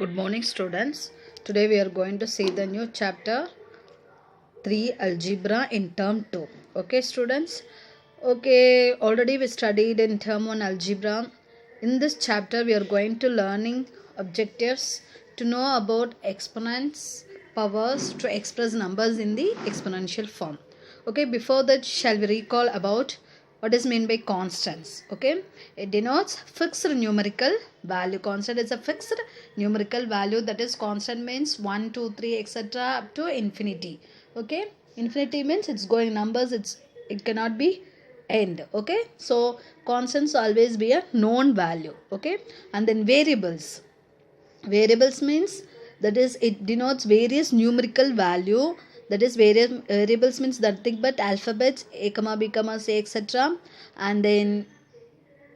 Good morning, students. Today we are going to see the new chapter 3 algebra in term 2. Okay, students? Okay, already we studied in term 1 algebra. In this chapter we are going to learning objectives to know about exponents, powers to express numbers in the exponential form. Okay, before that shall we recall about what is meant by constants. Okay, it denotes fixed numerical value. Constant is a fixed numerical value, that is constant means 1 2 3 etc up to infinity. Okay, infinity means it's going numbers, it cannot be end. Okay, so constants always be a known value. Okay, and then variables means that is it denotes various numerical value, that is various variables means nothing but alphabets a comma b comma c etc, and then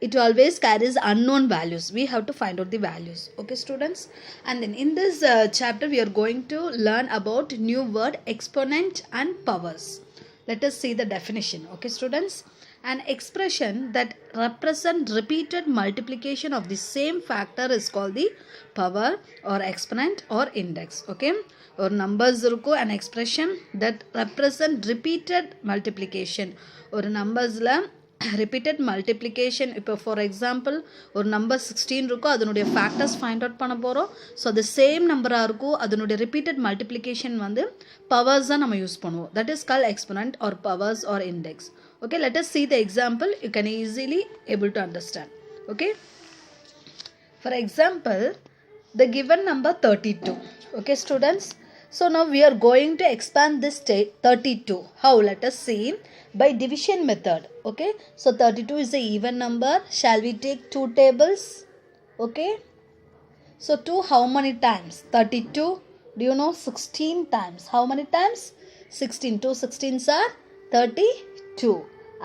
it always carries unknown values. We have to find out the values. Okay, students, and then in this chapter we are going to learn about new word exponent and powers. Let us see the definition. Okay, students, an expression that represents repeated multiplication of the same factor is called the power or exponent or index. Okay, or numbers irukku, an expression that represent repeated multiplication or numbers la repeated multiplication. இப்போ for example ஒரு number 16 இருக்கும், அதனுடைய factors find out பண்ண போகிறோம். So அது same நம்பராக இருக்கும், அதனுடைய ரிப்பீட்டட் மல்டிப்ளிகேஷன் வந்து பவர்ஸ் தான் நம்ம யூஸ் பண்ணுவோம். That is call exponent or powers or index. Okay, let us see the example. You can easily able to understand. Okay, for example, the given number 32. Okay, students, so now we are going to expand this 32. How? Let us see by division method. Okay, so 32 is a even number. Shall we take two tables? Okay, so 2 how many times? 32. Do you know 16 times? How many times? 16. 2 16s are 32.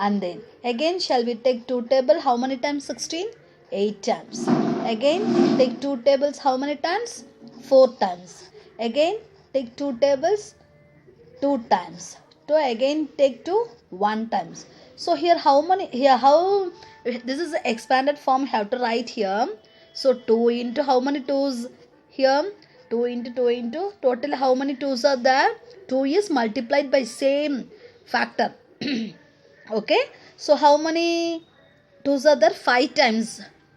And then again shall we take two table? How many times 16? 8 times. Again take two tables. How many times? 4 times. Again take two tables 2 times. To again take 2 1 times. So here how many, here how, this is the expanded form, have to write here. So 2 into how many 2's here? 2 into 2 into, total how many 2's are there? 2 is multiplied by same factor. Okay, so how many 2's are there? 5 times.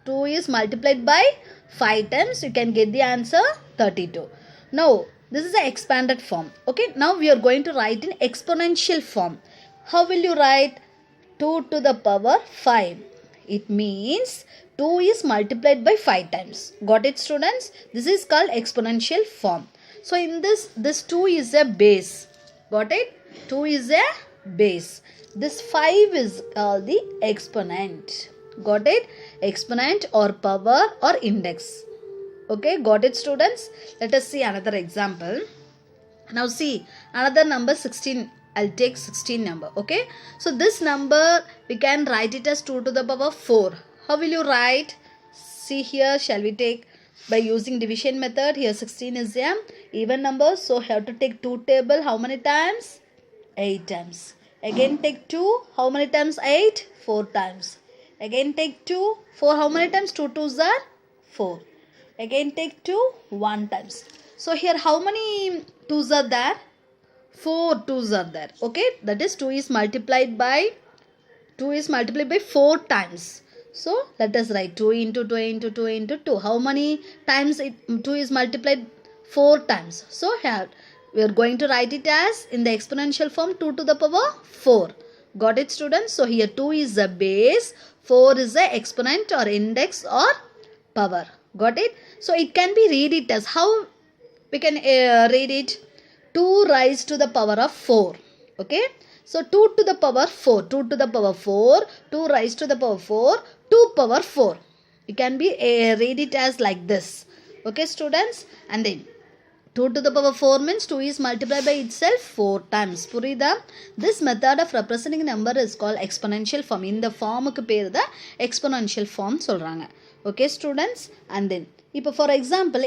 2 is multiplied by 5 times. You can get the answer 32. Now this is the expanded form. Okay, now we are going to write in exponential form. How will you write 2 to the power 5? It means 2 is multiplied by 5 times. Got it, students? This is called exponential form. So in this 2 is a base. Got it? 2 is a base. This 5 is called the exponent. Got it? Exponent or power or index. Okay, got it, students? Let us see another example. Now see another number 16. I'll take 16 number. Okay, so this number we can write it as 2 to the power 4. How will you write? See here, shall we take by using division method? Here 16 is a even number, so have to take 2 table. How many times? 8 times. Again take 2. How many times 8? 4 times. Again take 2. 4 how many times? 2 2's are 4. Again take 2 1 times. So here how many 2's are there? 4 2's are there. Okay, that is 2 is multiplied by 4 times. So let us write 2 into 2 into 2 into 2. How many times 2 is multiplied? 4 times. So here we are going to write it as in the exponential form 2 to the power 4. Got it, students? So here 2 is the base, 4 is the exponent or index or power. Got it? So it can be read it as, how we can read it? 2 raised to the power of 4. Okay, so 2 to the power 4, 2 to the power 4, 2 raised to the power 4, 2 power 4. You can be read it as like this. Okay, students, and then 2 to the power 4 means 2 is multiplied by itself 4 times. Purida? This method of representing number is called exponential form. In the form ku per da exponential form solranga. Okay, students, and then இப்போ for example